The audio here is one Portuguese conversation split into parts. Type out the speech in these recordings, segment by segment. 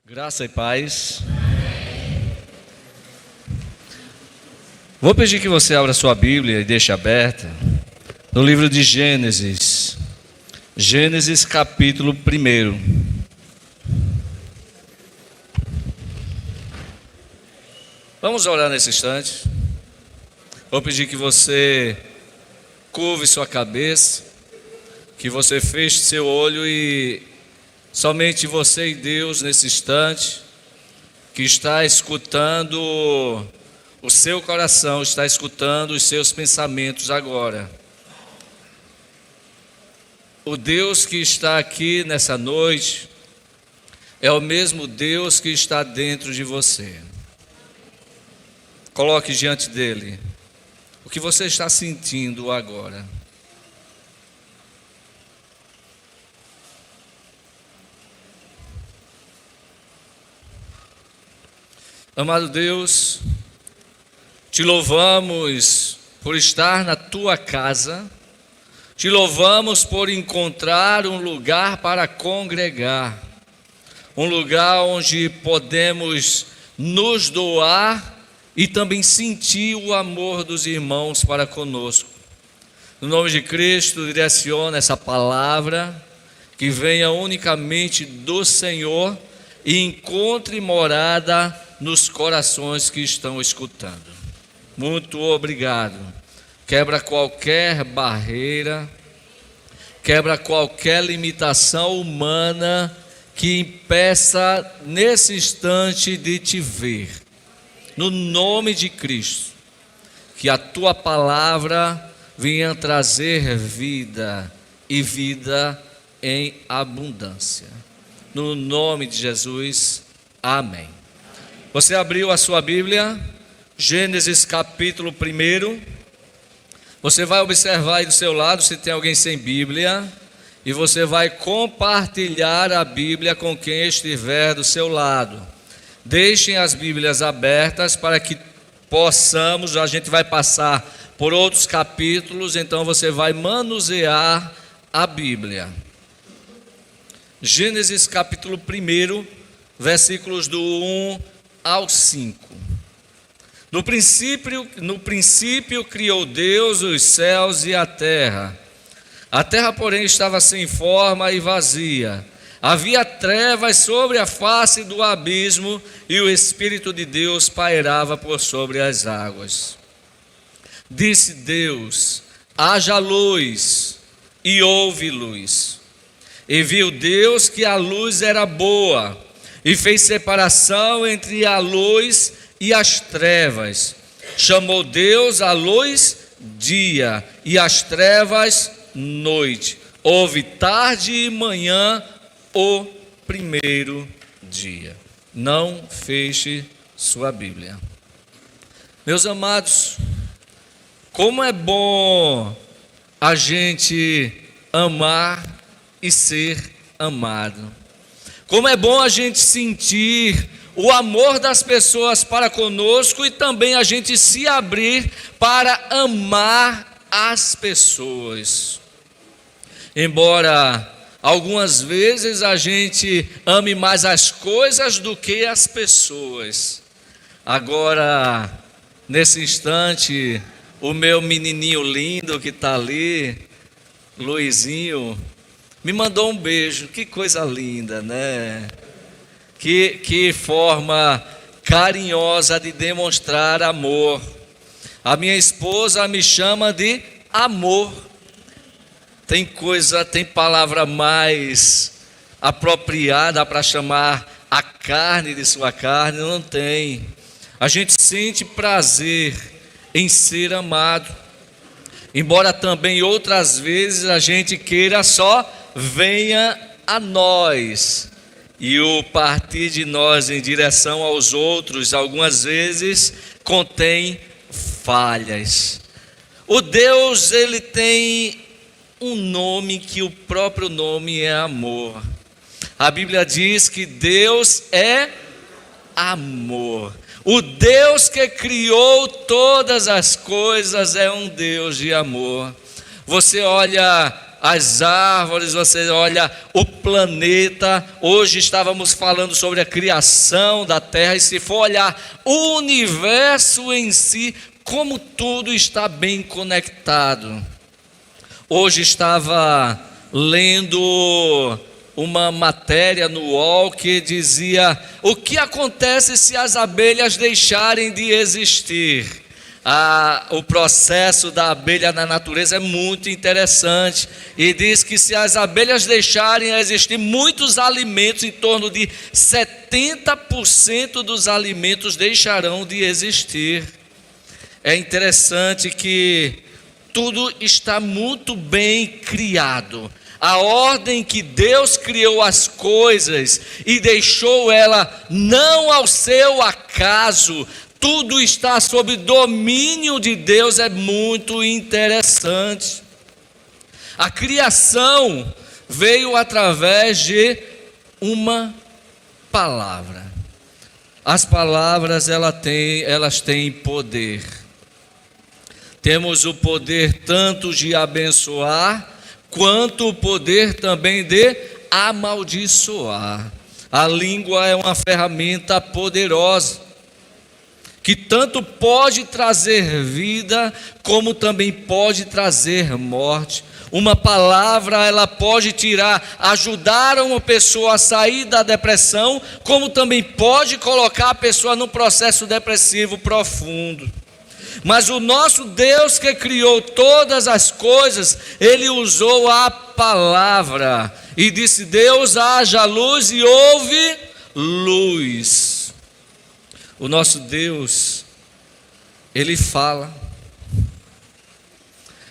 Graça e paz. Vou pedir que você abra sua Bíblia e deixe aberta no livro de Gênesis. Gênesis capítulo 1. Vamos orar nesse instante. Vou pedir que você curve sua cabeça, que você feche seu olho e somente você e Deus nesse instante, que está escutando o seu coração, está escutando os seus pensamentos agora. O Deus que está aqui nessa noite é o mesmo Deus que está dentro de você. Coloque diante dele o que você está sentindo agora. Amado Deus, te louvamos por estar na tua casa, te louvamos por encontrar um lugar para congregar, um lugar onde podemos nos doar e também sentir o amor dos irmãos para conosco. No nome de Cristo, direciona essa palavra, que venha unicamente do Senhor e encontre morada nos corações que estão escutando. Muito obrigado. Quebra qualquer barreira, quebra qualquer limitação humana que impeça nesse instante de te ver. No nome de Cristo, que a tua palavra venha trazer vida e vida em abundância. No nome de Jesus, amém. Você abriu a sua Bíblia, Gênesis capítulo 1. Você vai observar aí do seu lado se tem alguém sem Bíblia, e você vai compartilhar a Bíblia com quem estiver do seu lado. Deixem as Bíblias abertas para que possamos, a gente vai passar por outros capítulos, então você vai manusear a Bíblia. Gênesis capítulo 1, versículos do 1 ao 5. No princípio criou Deus os céus e a terra. A terra, porém, estava sem forma e vazia. Havia trevas sobre a face do abismo e o Espírito de Deus pairava por sobre as águas. Disse Deus: haja luz, e houve luz. E viu Deus que a luz era boa, e fez separação entre a luz e as trevas. Chamou Deus a luz dia, e as trevas noite. Houve tarde e manhã o primeiro dia. Não feche sua Bíblia. Meus amados, como é bom a gente amar e ser amado. Como é bom a gente sentir o amor das pessoas para conosco e também a gente se abrir para amar as pessoas. Embora algumas vezes a gente ame mais as coisas do que as pessoas. Agora, nesse instante, o meu menininho lindo que está ali, Luizinho, me mandou um beijo. Que coisa linda, né? Que forma carinhosa de demonstrar amor. A minha esposa me chama de amor. tem palavra mais apropriada para chamar a carne de sua carne? Não tem. A gente sente prazer em ser amado, embora também outras vezes a gente queira só venha a nós, e o partir de nós em direção aos outros algumas vezes contém falhas. O Deus, ele tem um nome que o próprio nome é amor. A Bíblia diz que Deus é amor. O Deus que criou todas as coisas é um Deus de amor. Você olha as árvores, você olha o planeta. Hoje estávamos falando sobre a criação da terra, e se for olhar o universo em si, como tudo está bem conectado. Hoje estava lendo uma matéria no UOL que dizia o que acontece se as abelhas deixarem de existir. O processo da abelha na natureza é muito interessante, e diz que se as abelhas deixarem de existir, muitos alimentos, em torno de 70% dos alimentos deixarão de existir. É interessante que tudo está muito bem criado. A ordem que Deus criou as coisas e deixou ela não ao seu acaso, tudo está sob domínio de Deus, é muito interessante. A criação veio através de uma palavra. As palavras elas têm poder. Temos o poder tanto de abençoar, quanto o poder também de amaldiçoar. A língua é uma ferramenta poderosa, que tanto pode trazer vida, como também pode trazer morte. Uma palavra, ela pode ajudar uma pessoa a sair da depressão, como também pode colocar a pessoa num processo depressivo profundo. Mas o nosso Deus que criou todas as coisas, Ele usou a palavra e disse: Deus, haja luz, e houve luz. O nosso Deus, Ele fala.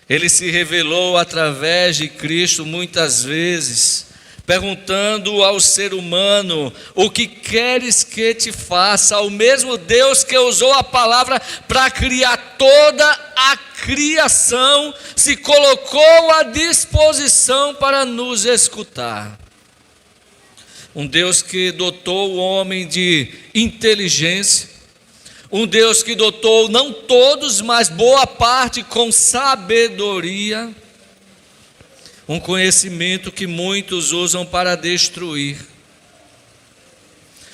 Ele se revelou através de Cristo muitas vezes, perguntando ao ser humano: o que queres que te faça? O mesmo Deus que usou a palavra para criar toda a criação, se colocou à disposição para nos escutar. Um Deus que dotou o homem de inteligência, um Deus que dotou não todos, mas boa parte com sabedoria, um conhecimento que muitos usam para destruir,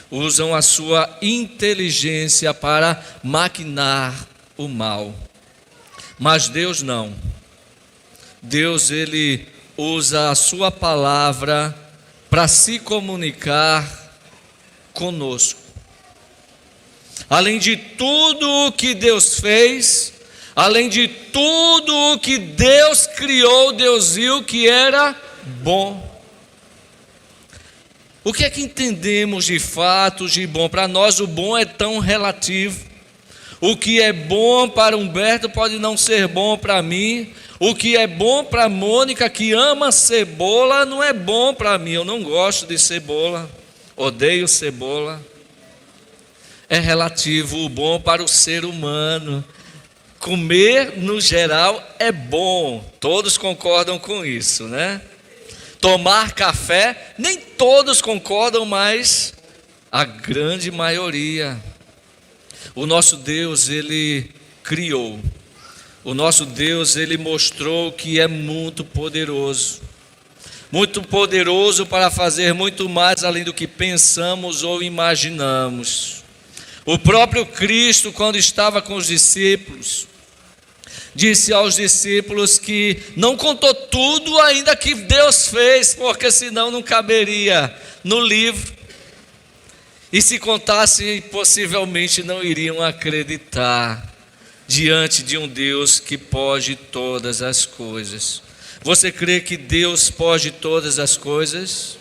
usam a sua inteligência para maquinar o mal. Mas Deus não. Deus, Ele usa a sua palavra para se comunicar conosco. Além de tudo o que Deus fez, além de tudo o que Deus criou, Deus viu que era bom. O que é que entendemos de fato de bom? Para nós o bom é tão relativo. O que é bom para Humberto pode não ser bom para mim. O que é bom para Mônica, que ama cebola, não é bom para mim. Eu não gosto de cebola, odeio cebola. É relativo o bom para o ser humano. Comer, no geral, é bom. Todos concordam com isso, né? Tomar café, nem todos concordam, mas a grande maioria. O nosso Deus, Ele criou. O nosso Deus, Ele mostrou que é muito poderoso. Muito poderoso para fazer muito mais além do que pensamos ou imaginamos. O próprio Cristo, quando estava com os discípulos, disse aos discípulos que não contou tudo ainda que Deus fez, porque senão não caberia no livro. E se contasse, possivelmente não iriam acreditar diante de um Deus que pode todas as coisas. Você crê que Deus pode todas as coisas?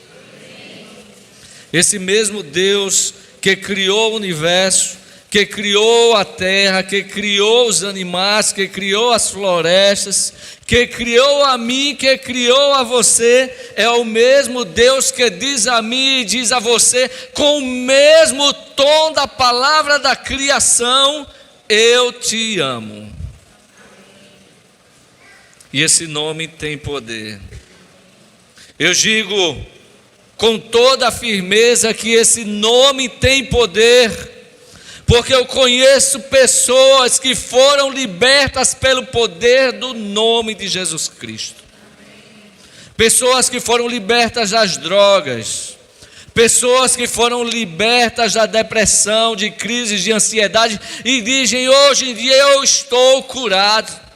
Esse mesmo Deus que criou o universo, que criou a terra, que criou os animais, que criou as florestas, que criou a mim, que criou a você, é o mesmo Deus que diz a mim e diz a você, com o mesmo tom da palavra da criação: eu te amo. E esse nome tem poder. Eu digo com toda a firmeza que esse nome tem poder, porque eu conheço pessoas que foram libertas pelo poder do nome de Jesus Cristo. Pessoas que foram libertas das drogas, pessoas que foram libertas da depressão, de crises de ansiedade e dizem: hoje em dia eu estou curado.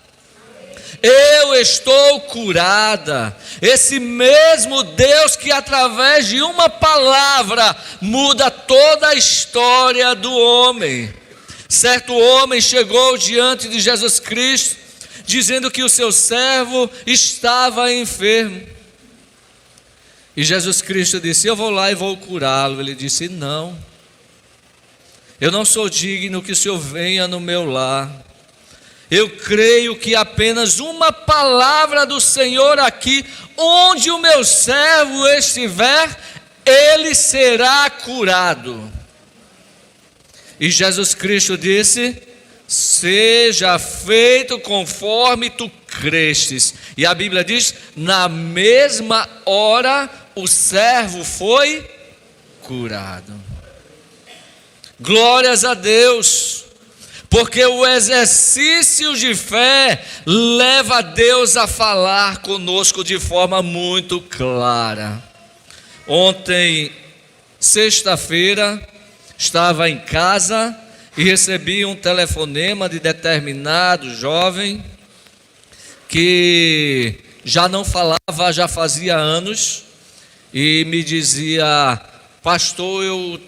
Eu estou curada. Esse mesmo Deus que através de uma palavra muda toda a história do homem. Certo homem chegou diante de Jesus Cristo dizendo que o seu servo estava enfermo. E Jesus Cristo disse: eu vou lá e vou curá-lo. Ele disse: não, eu não sou digno que o Senhor venha no meu lar. Eu creio que apenas uma palavra do Senhor aqui, onde o meu servo estiver, ele será curado. E Jesus Cristo disse: seja feito conforme tu crestes. E a Bíblia diz: na mesma hora o servo foi curado. Glórias a Deus. Porque o exercício de fé leva Deus a falar conosco de forma muito clara. Ontem, sexta-feira, estava em casa e recebi um telefonema de determinado jovem que já não falava, já fazia anos, e me dizia: pastor, eu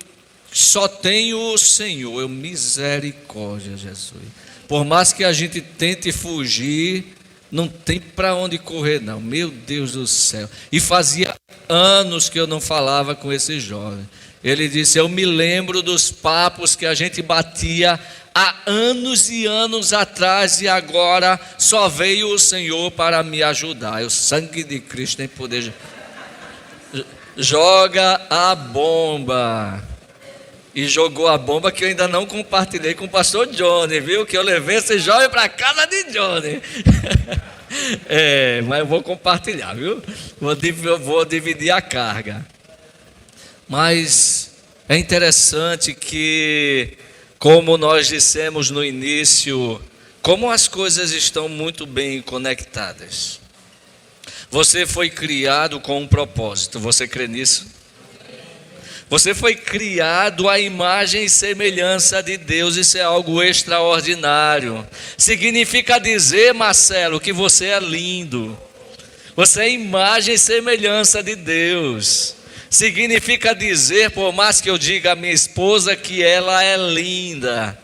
só tenho o Senhor. Eu, misericórdia, Jesus. Por mais que a gente tente fugir, não tem para onde correr não. Meu Deus do céu. E fazia anos que eu não falava com esse jovem. Ele disse: eu me lembro dos papos que a gente batia há anos e anos atrás, e agora só veio o Senhor para me ajudar. O sangue de Cristo tem poder. Joga a bomba. E jogou a bomba que eu ainda não compartilhei com o pastor Johnny, viu? Que eu levei esse jovem para casa de Johnny. Mas eu vou compartilhar, viu? Vou dividir a carga. Mas é interessante que, como nós dissemos no início, como as coisas estão muito bem conectadas. Você foi criado com um propósito, você crê nisso? Você foi criado à imagem e semelhança de Deus. Isso é algo extraordinário. Significa dizer, Marcelo, que você é lindo. Você é imagem e semelhança de Deus. Significa dizer, por mais que eu diga à minha esposa que ela é linda,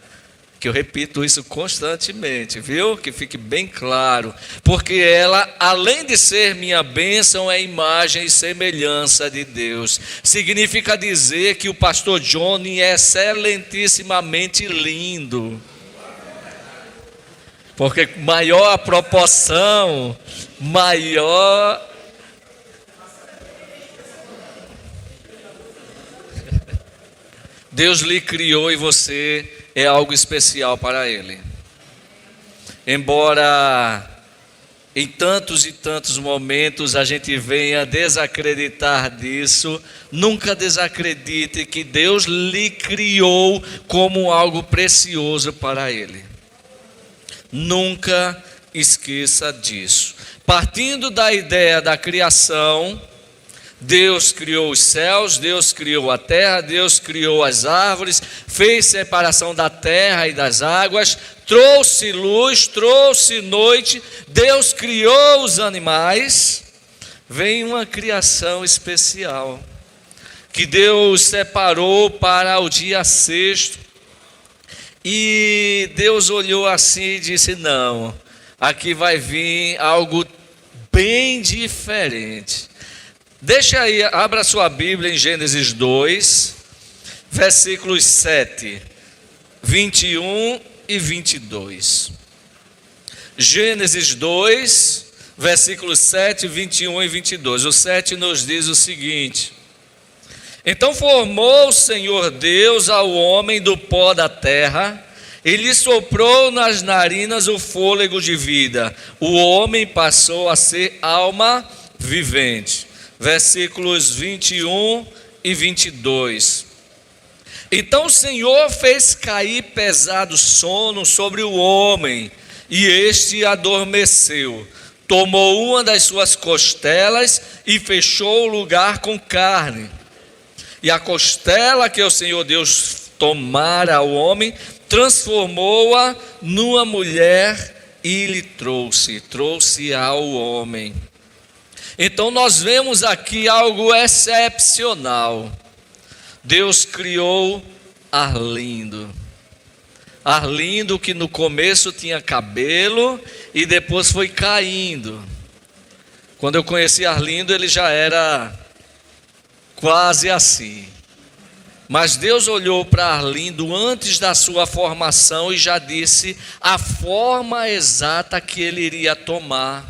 que eu repito isso constantemente, viu? Que fique bem claro. Porque ela, além de ser minha bênção, é imagem e semelhança de Deus. Significa dizer que o pastor Johnny é excelentissimamente lindo. Porque maior a proporção, maior... Deus lhe criou e você é algo especial para Ele. Embora em tantos e tantos momentos a gente venha desacreditar disso, nunca desacredite que Deus lhe criou como algo precioso para Ele. Nunca esqueça disso. Partindo da ideia da criação, Deus criou os céus, Deus criou a terra, Deus criou as árvores, fez separação da terra e das águas, trouxe luz, trouxe noite, Deus criou os animais. Vem uma criação especial, que Deus separou para o dia sexto, e Deus olhou assim e disse: não, aqui vai vir algo bem diferente. Deixa aí, abra sua Bíblia em Gênesis 2, versículos 7, 21 e 22. Gênesis 2, versículos 7, 21 e 22. O 7 nos diz o seguinte: então formou o Senhor Deus ao homem do pó da terra, e lhe soprou nas narinas o fôlego de vida. O homem passou a ser alma vivente. Versículos 21 e 22. Então o Senhor fez cair pesado sono sobre o homem, e este adormeceu. Tomou uma das suas costelas e fechou o lugar com carne. E a costela que o Senhor Deus tomara ao homem, transformou-a numa mulher e lhe trouxe ao homem. Então nós vemos aqui algo excepcional. Deus criou Arlindo. Arlindo, que no começo tinha cabelo e depois foi caindo. Quando eu conheci Arlindo, ele já era quase assim. Mas Deus olhou para Arlindo antes da sua formação e já disse a forma exata que ele iria tomar.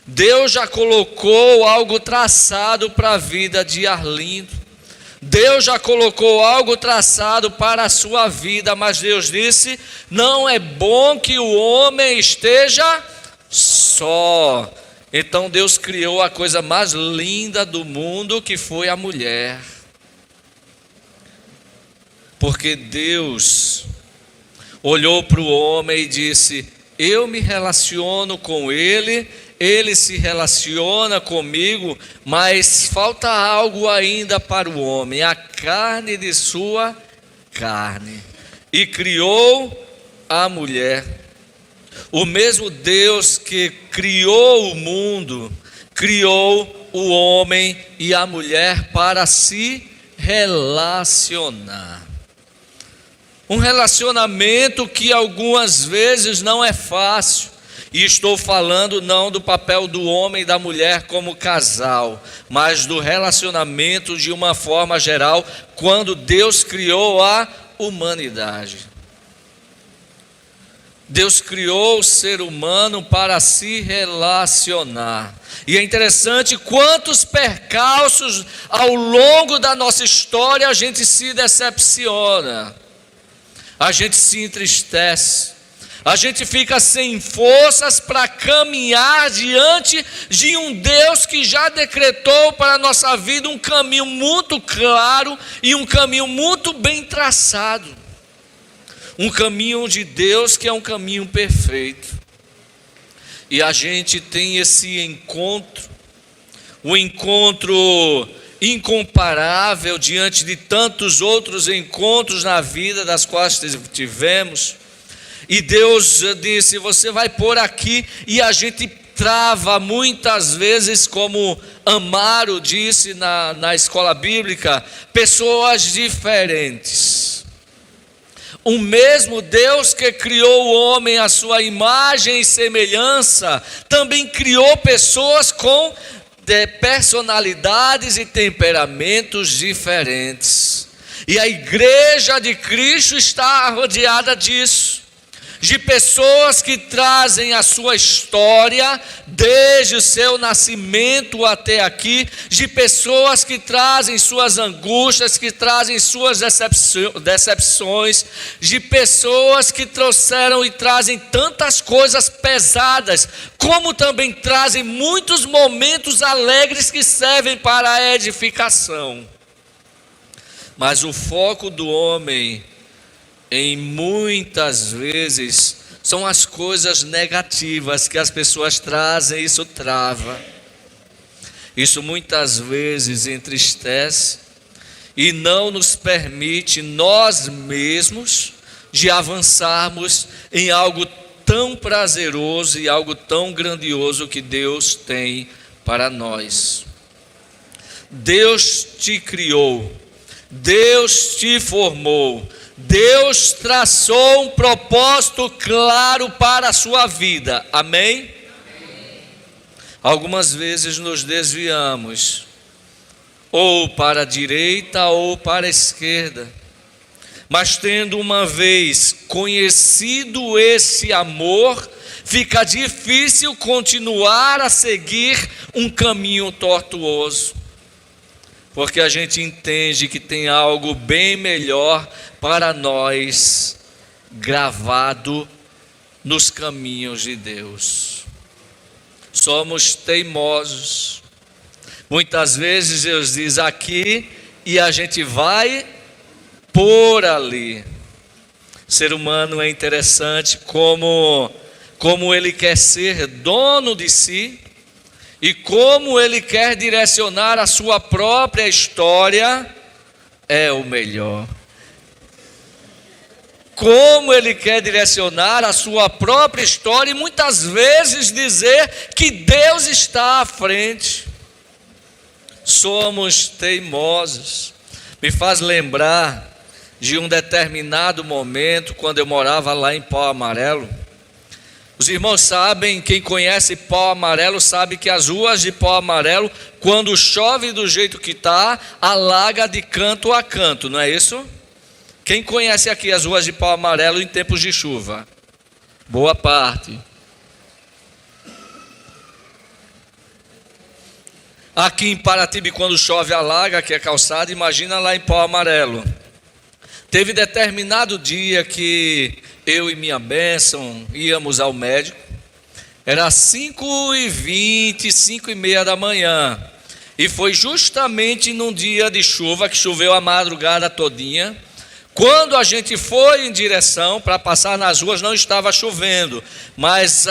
Deus já colocou algo traçado para a vida de Arlindo. Deus já colocou algo traçado para a sua vida, mas Deus disse: não é bom que o homem esteja só. Então Deus criou a coisa mais linda do mundo, que foi a mulher. Porque Deus olhou para o homem e disse: eu me relaciono com ele, ele se relaciona comigo, mas falta algo ainda para o homem, a carne de sua carne. E criou a mulher. O mesmo Deus que criou o mundo, criou o homem e a mulher para se relacionar. Um relacionamento que algumas vezes não é fácil. E estou falando não do papel do homem e da mulher como casal, mas do relacionamento de uma forma geral, quando Deus criou a humanidade. Deus criou o ser humano para se relacionar. E é interessante quantos percalços ao longo da nossa história a gente se decepciona. A gente se entristece, a gente fica sem forças para caminhar diante de um Deus que já decretou para a nossa vida um caminho muito claro e um caminho muito bem traçado. Um caminho de Deus que é um caminho perfeito. E a gente tem esse encontro, um encontro incomparável diante de tantos outros encontros na vida das quais tivemos. E Deus disse: você vai por aqui, e a gente trava muitas vezes, como Amaro disse na escola bíblica, pessoas diferentes. O mesmo Deus que criou o homem à sua imagem e semelhança, também criou pessoas com personalidades e temperamentos diferentes. E a igreja de Cristo está rodeada disso, de pessoas que trazem a sua história desde o seu nascimento até aqui, de pessoas que trazem suas angústias, que trazem suas decepções, de pessoas que trouxeram e trazem tantas coisas pesadas, como também trazem muitos momentos alegres que servem para a edificação. Mas o foco do homem, em muitas vezes, são as coisas negativas que as pessoas trazem. Isso trava, isso muitas vezes entristece e não nos permite nós mesmos de avançarmos em algo tão prazeroso e algo tão grandioso que Deus tem para nós. Deus te criou, Deus te formou, Deus traçou um propósito claro para a sua vida, amém? Algumas vezes nos desviamos, ou para a direita ou para a esquerda. Mas tendo uma vez conhecido esse amor, fica difícil continuar a seguir um caminho tortuoso, porque a gente entende que tem algo bem melhor para nós gravado nos caminhos de Deus. Somos teimosos. Muitas vezes Deus diz aqui e a gente vai por ali. O ser humano é interessante como ele quer ser dono de si e como ele quer direcionar a sua própria história é o melhor. Como ele quer direcionar a sua própria história e muitas vezes dizer que Deus está à frente. Somos teimosos. Me faz lembrar de um determinado momento, quando eu morava lá em Pau Amarelo. Os irmãos sabem, quem conhece Pau Amarelo sabe que as ruas de Pau Amarelo, quando chove do jeito que está, alaga de canto a canto, não é isso? Quem conhece aqui as ruas de Pau Amarelo em tempos de chuva? Boa parte. Aqui em Paratibe, quando chove alaga, que é calçada, imagina lá em Pau Amarelo. Teve determinado dia que eu e minha bênção íamos ao médico. Era 5h20, 5h30 da manhã. E foi justamente num dia de chuva, que choveu a madrugada todinha. Quando a gente foi em direção para passar nas ruas, não estava chovendo, mas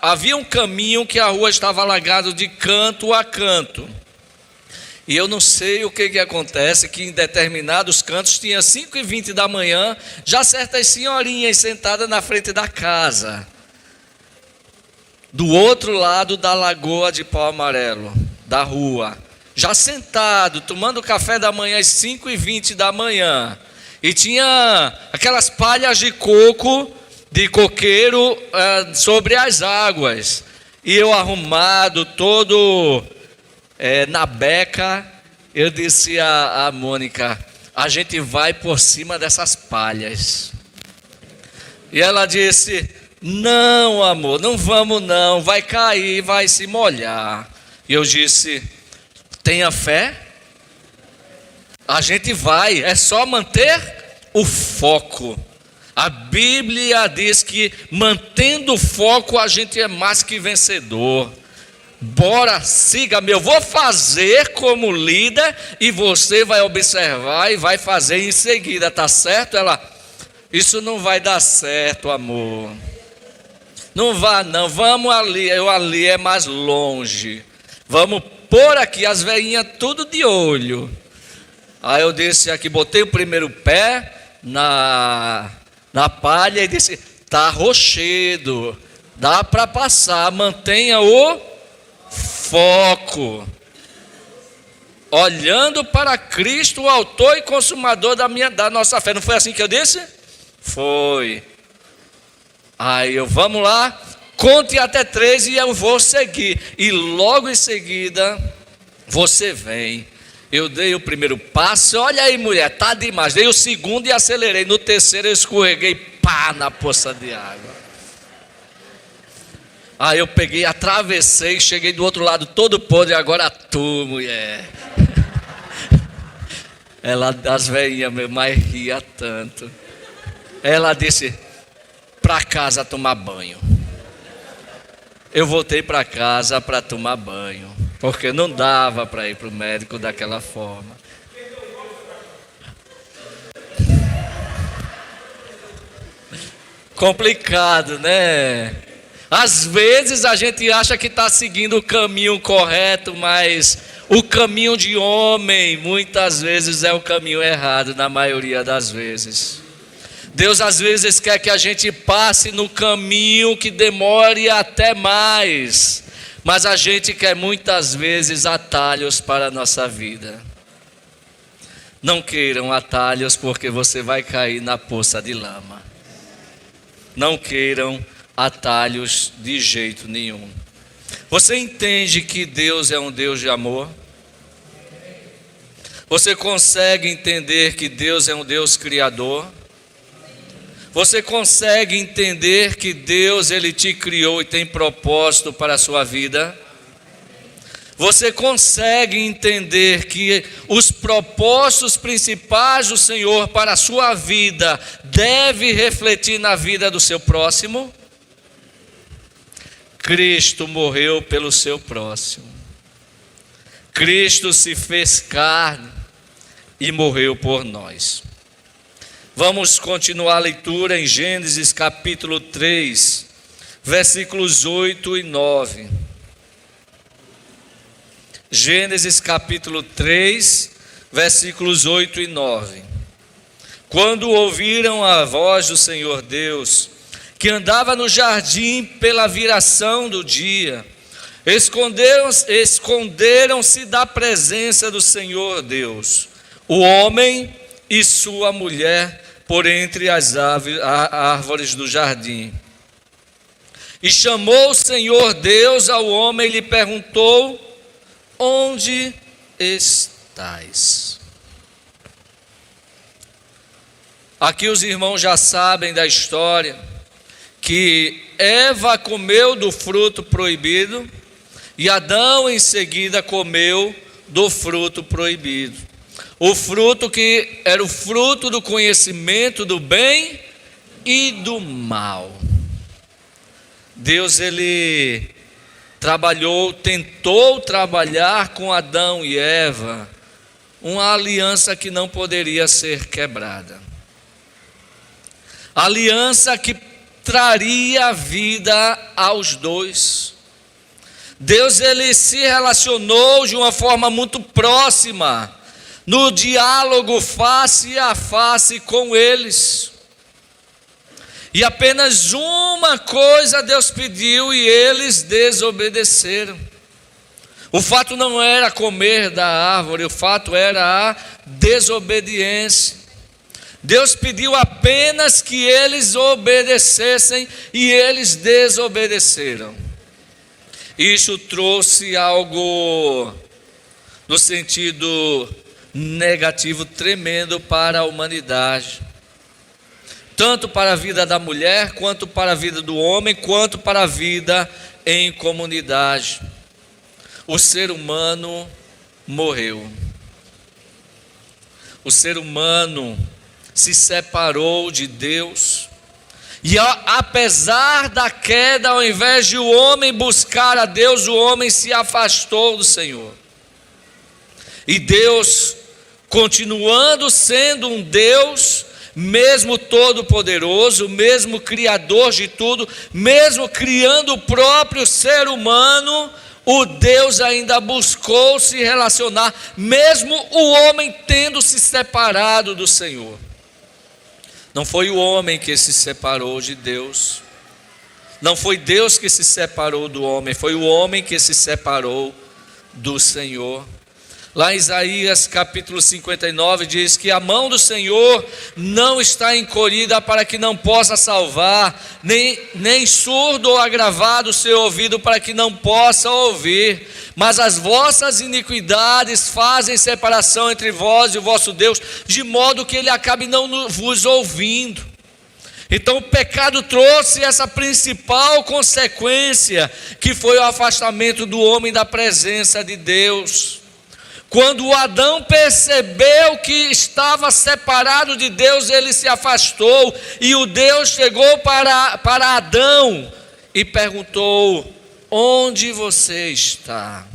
havia um caminho que a rua estava alagada de canto a canto. E eu não sei o que acontece, que em determinados cantos tinha 5h20 da manhã, já certas senhorinhas sentadas na frente da casa, do outro lado da lagoa de Pau Amarelo, da rua, já sentado, tomando café da manhã às 5h20 da manhã, e tinha aquelas palhas de coco, de coqueiro sobre as águas, e eu arrumado, todo na beca. Eu disse a Mônica: a gente vai por cima dessas palhas. E ela disse: não, amor, não vamos não, vai cair, vai se molhar. E eu disse: tenha fé, a gente vai, é só manter o foco. A Bíblia diz que mantendo o foco a gente é mais que vencedor. Bora, siga-me, eu vou fazer como líder e você vai observar e vai fazer em seguida, tá certo? Ela: isso não vai dar certo, amor. Não vá não, vamos ali, ali é mais longe. Vamos por aqui, as velhinhas tudo de olho. Aí eu disse aqui, botei o primeiro pé na palha e disse: tá rochedo, dá para passar, mantenha o foco, olhando para Cristo, o autor e consumador da nossa fé. Não foi assim que eu disse? Foi. Aí eu: vamos lá, conte até 3 e eu vou seguir. E logo em seguida você vem. Eu dei o primeiro passo, olha aí, mulher, tá demais. Dei o segundo e acelerei. No terceiro eu escorreguei, pá, na poça de água. Aí eu peguei, atravessei, cheguei do outro lado todo podre. Agora tu, mulher. Ela, as velhinhas mesmo, mas ria tanto. Ela disse: para casa tomar banho. Eu voltei para casa para tomar banho, porque não dava para ir para o médico daquela forma. Complicado, né? Às vezes a gente acha que está seguindo o caminho correto, mas o caminho de homem muitas vezes é o caminho errado, na maioria das vezes. Deus às vezes quer que a gente passe no caminho que demore até mais, mas a gente quer muitas vezes atalhos para a nossa vida. Não queiram atalhos, porque você vai cair na poça de lama. Não queiram atalhos de jeito nenhum. Você entende que Deus é um Deus de amor? Você consegue entender que Deus é um Deus criador? Você consegue entender que Deus, Ele te criou e tem propósito para a sua vida? Você consegue entender que os propósitos principais do Senhor para a sua vida deve refletir na vida do seu próximo? Cristo morreu pelo seu próximo. Cristo se fez carne e morreu por nós. Vamos continuar a leitura em Gênesis capítulo 3, versículos 8 e 9. Gênesis capítulo 3, versículos 8 e 9. Quando ouviram a voz do Senhor Deus, que andava no jardim pela viração do dia, esconderam-se da presença do Senhor Deus, o homem e sua mulher, por entre as árvores do jardim. E chamou o Senhor Deus ao homem e lhe perguntou: onde estais? Aqui os irmãos já sabem da história, que Eva comeu do fruto proibido, e Adão em seguida comeu do fruto proibido. O fruto que era o fruto do conhecimento do bem e do mal. Deus, Ele tentou trabalhar com Adão e Eva, uma aliança que não poderia ser quebrada. Aliança que traria vida aos dois. Deus, Ele se relacionou de uma forma muito próxima, no diálogo face a face com eles. E apenas uma coisa Deus pediu e eles desobedeceram. O fato não era comer da árvore, o fato era a desobediência. Deus pediu apenas que eles obedecessem e eles desobedeceram. Isso trouxe algo no sentido negativo tremendo para a humanidade, tanto para a vida da mulher, quanto para a vida do homem, quanto para a vida em comunidade. O ser humano morreu. O ser humano se separou de Deus. E apesar da queda, ao invés de o homem buscar a Deus, o homem se afastou do Senhor. E Deus, continuando sendo um Deus, mesmo todo-poderoso, mesmo criador de tudo, mesmo criando o próprio ser humano, o Deus ainda buscou se relacionar, mesmo o homem tendo se separado do Senhor. Não foi o homem que se separou de Deus, não foi Deus que se separou do homem, foi o homem que se separou do Senhor. Lá em Isaías capítulo 59 diz que a mão do Senhor não está encolhida para que não possa salvar, nem surdo ou agravado o seu ouvido para que não possa ouvir. Mas as vossas iniquidades fazem separação entre vós e o vosso Deus, de modo que Ele acabe não vos ouvindo. Então o pecado trouxe essa principal consequência, que foi o afastamento do homem da presença de Deus. Quando Adão percebeu que estava separado de Deus, ele se afastou, e o Deus chegou para Adão e perguntou: onde você está?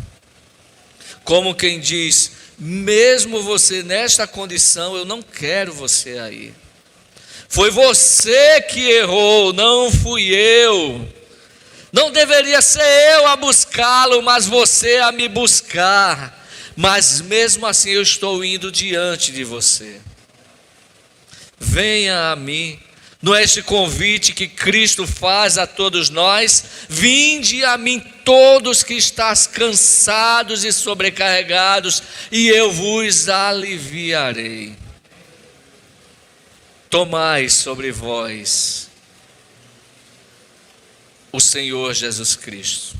Como quem diz: mesmo você nesta condição, eu não quero você aí. Foi você que errou, não fui eu. Não deveria ser eu a buscá-lo, mas você a me buscar. Mas mesmo assim eu estou indo diante de você. Venha a mim. Não é este convite que Cristo faz a todos nós? Vinde a mim todos que estáis cansados e sobrecarregados, e eu vos aliviarei. Tomai sobre vós o Senhor Jesus Cristo.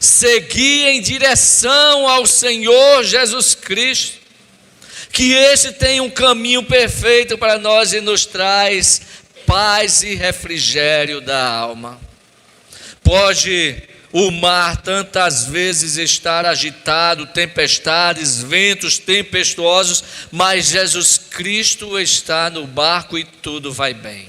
seguir em direção ao Senhor Jesus Cristo, que esse tem um caminho perfeito para nós e nos traz paz e refrigério da alma. Pode o mar tantas vezes estar agitado, tempestades, ventos tempestuosos, mas Jesus Cristo está no barco e tudo vai bem.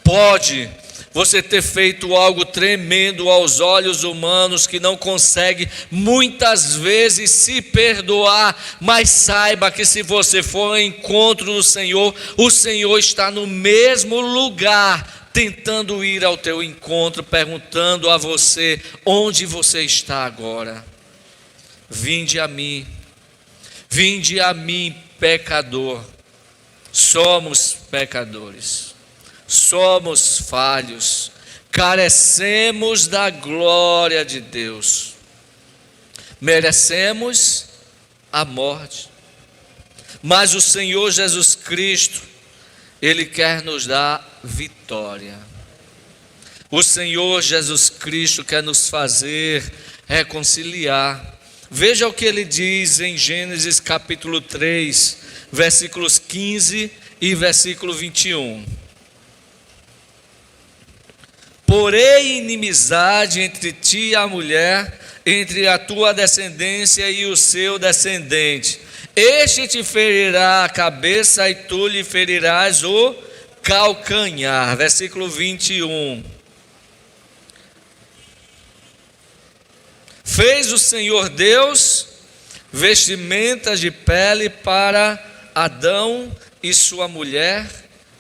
Pode você ter feito algo tremendo aos olhos humanos, que não consegue muitas vezes se perdoar, mas saiba que se você for ao encontro do Senhor, o Senhor está no mesmo lugar, tentando ir ao teu encontro, perguntando a você onde você está agora. Vinde a mim, pecador. Somos pecadores. Somos falhos, carecemos da glória de Deus, merecemos a morte, mas o Senhor Jesus Cristo, Ele quer nos dar vitória. O Senhor Jesus Cristo quer nos fazer reconciliar. Veja o que Ele diz em Gênesis capítulo 3, versículos 15 e versículo 21. Porém inimizade entre ti e a mulher, entre a tua descendência e o seu descendente. Este te ferirá a cabeça e tu lhe ferirás o calcanhar. Versículo 21. Fez o Senhor Deus vestimentas de pele para Adão e sua mulher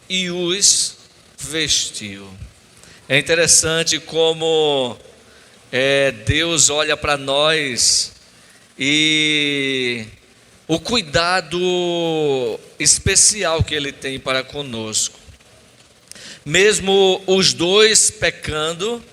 e os vestiu. É interessante como Deus olha para nós e o cuidado especial que Ele tem para conosco. Mesmo os dois pecando,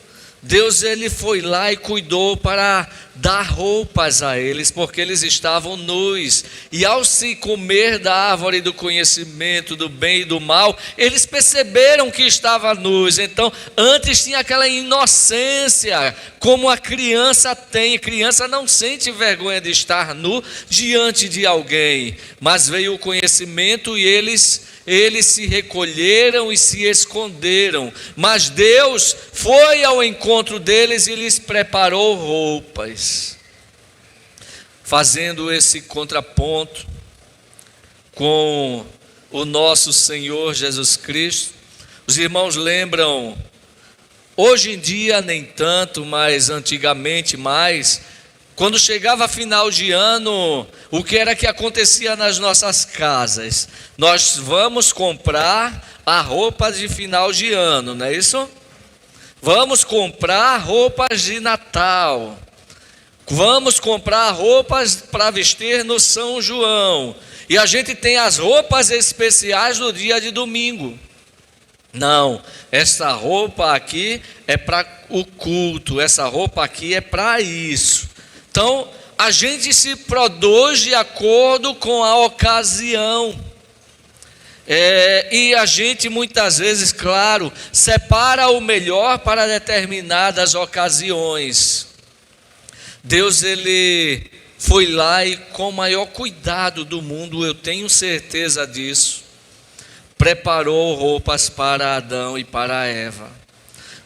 Deus Ele foi lá e cuidou para dar roupas a eles, porque eles estavam nus, e ao se comer da árvore do conhecimento do bem e do mal, eles perceberam que estavam nus. Então antes tinha aquela inocência, como a criança tem. Criança não sente vergonha de estar nu diante de alguém, mas veio o conhecimento e eles se recolheram e se esconderam, mas Deus foi ao encontro deles e lhes preparou roupas, fazendo esse contraponto com o nosso Senhor Jesus Cristo. Os irmãos lembram, hoje em dia nem tanto, mas antigamente mais, quando chegava final de ano, o que era que acontecia nas nossas casas? Nós vamos comprar a roupa de final de ano, não é isso? Vamos comprar roupas de Natal. Vamos comprar roupas para vestir no São João. E a gente tem as roupas especiais do dia de domingo. Não, essa roupa aqui é para o culto, essa roupa aqui é para isso. Então, a gente se produz de acordo com a ocasião. E a gente muitas vezes, claro, separa o melhor para determinadas ocasiões. Deus, Ele foi lá e com o maior cuidado do mundo, eu tenho certeza disso, preparou roupas para Adão e para Eva.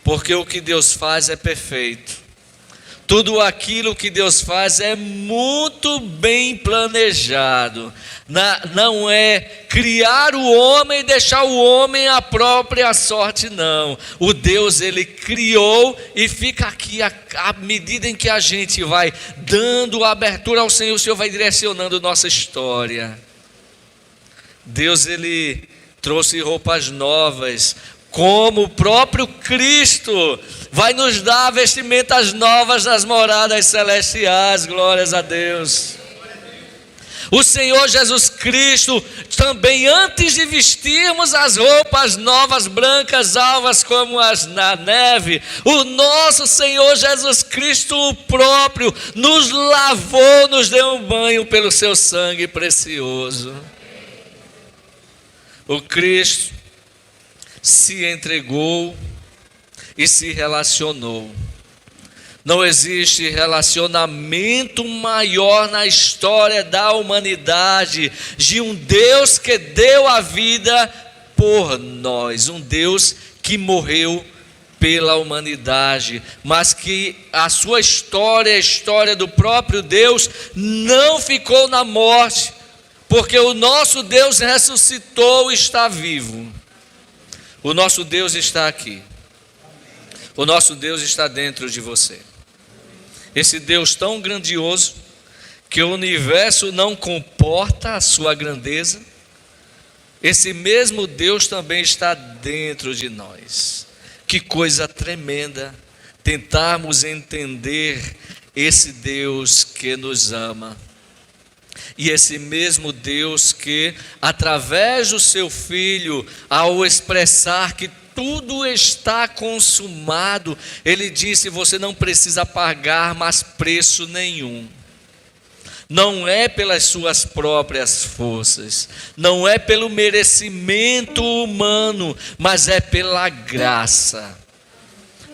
Porque o que Deus faz é perfeito. Tudo aquilo que Deus faz é muito bem planejado. Não é criar o homem e deixar o homem à própria sorte, não. O Deus, Ele criou e fica aqui à medida em que a gente vai dando abertura ao Senhor, o Senhor vai direcionando nossa história. Deus, Ele trouxe roupas novas, como o próprio Cristo vai nos dar vestimentas novas nas moradas celestiais. Glórias a Deus. O Senhor Jesus Cristo também, antes de vestirmos as roupas novas, brancas, alvas como as na neve, o nosso Senhor Jesus Cristo o próprio nos lavou, nos deu um banho pelo seu sangue precioso. O Cristo se entregou e se relacionou. Não existe relacionamento maior na história da humanidade de um Deus que deu a vida por nós, um Deus que morreu pela humanidade, mas que a sua história, a história do próprio Deus, não ficou na morte, porque o nosso Deus ressuscitou e está vivo. O nosso Deus está aqui. O nosso Deus está dentro de você. Esse Deus tão grandioso, que o universo não comporta a sua grandeza, esse mesmo Deus também está dentro de nós. Que coisa tremenda tentarmos entender esse Deus que nos ama. E esse mesmo Deus que, através do seu Filho, ao expressar que tudo está consumado, ele disse: você não precisa pagar mais preço nenhum. Não é pelas suas próprias forças, não é pelo merecimento humano, mas é pela graça.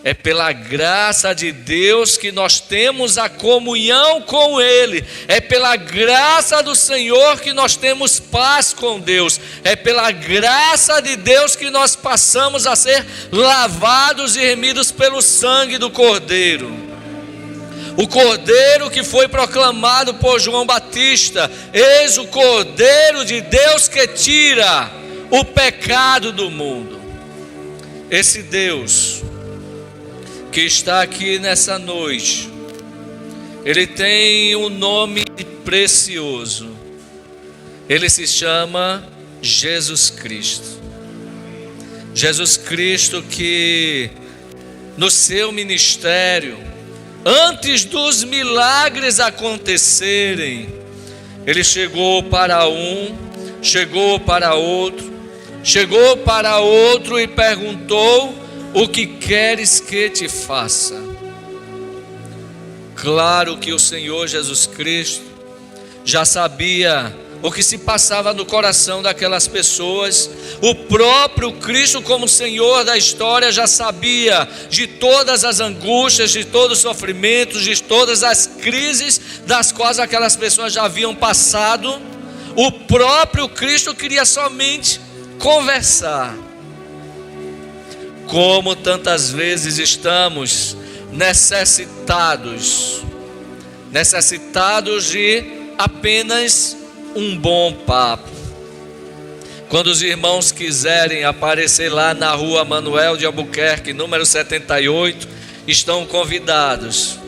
É pela graça de Deus que nós temos a comunhão com Ele. É pela graça do Senhor que nós temos paz com Deus. É pela graça de Deus que nós passamos a ser lavados e remidos pelo sangue do Cordeiro. O Cordeiro que foi proclamado por João Batista: eis o Cordeiro de Deus que tira o pecado do mundo. Esse Deus que está aqui nessa noite, ele tem um nome precioso. Ele se chama Jesus Cristo. Jesus Cristo que no seu ministério, antes dos milagres acontecerem, ele chegou para um, chegou para outro e perguntou: o que queres que te faça? Claro que o Senhor Jesus Cristo já sabia o que se passava no coração daquelas pessoas. O próprio Cristo, como Senhor da história, já sabia de todas as angústias, de todos os sofrimentos, de todas as crises das quais aquelas pessoas já haviam passado. O próprio Cristo queria somente conversar. Como tantas vezes estamos necessitados de apenas um bom papo. Quando os irmãos quiserem aparecer lá na rua Manuel de Albuquerque, número 78, estão convidados,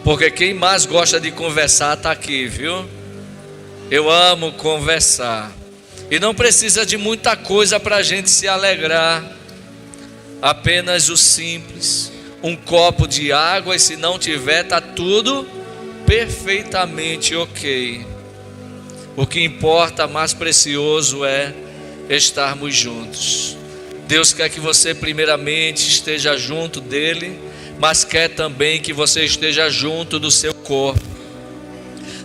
porque quem mais gosta de conversar está aqui, viu? Eu amo conversar, e não precisa de muita coisa para a gente se alegrar. Apenas o simples, um copo de água, e se não tiver, está tudo perfeitamente ok. O que importa, mais precioso, é estarmos juntos. Deus quer que você primeiramente esteja junto dele, mas quer também que você esteja junto do seu corpo.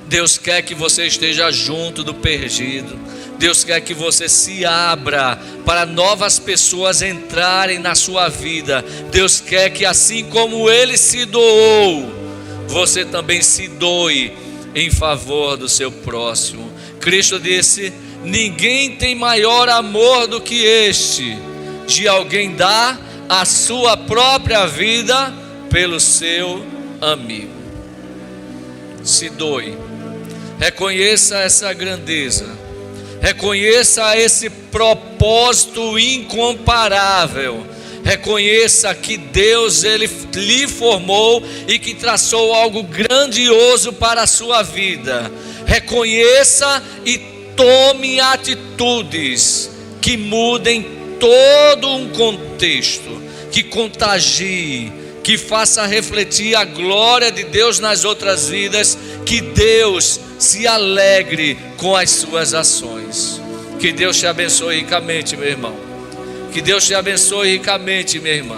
Deus quer que você esteja junto do perdido. Deus quer que você se abra para novas pessoas entrarem na sua vida. Deus quer que, assim como Ele se doou, você também se doe em favor do seu próximo. Cristo disse: ninguém tem maior amor do que este, de alguém dar a sua própria vida pelo seu amigo. Se doe, reconheça essa grandeza. Reconheça esse propósito incomparável. Reconheça que Deus, Ele lhe formou e que traçou algo grandioso para a sua vida. Reconheça e tome atitudes que mudem todo um contexto, que contagie, que faça refletir a glória de Deus nas outras vidas, que Deus se alegre com as suas ações. Que Deus te abençoe ricamente, meu irmão. Que Deus te abençoe ricamente, minha irmã.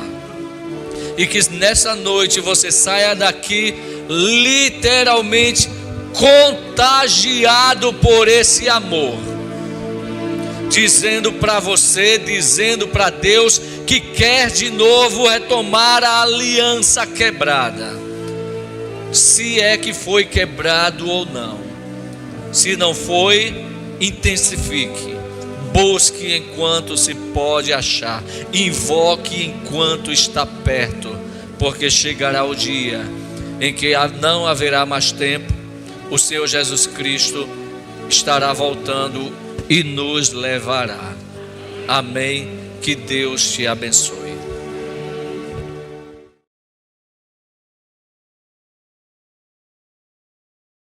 E que nessa noite você saia daqui literalmente contagiado por esse amor, dizendo para você, dizendo para Deus que quer de novo retomar a aliança quebrada. se é que foi quebrado ou não. Se não foi, intensifique, busque enquanto se pode achar, invoque enquanto está perto, porque chegará o dia em que não haverá mais tempo. O Senhor Jesus Cristo estará voltando e nos levará. Amém. Que Deus te abençoe.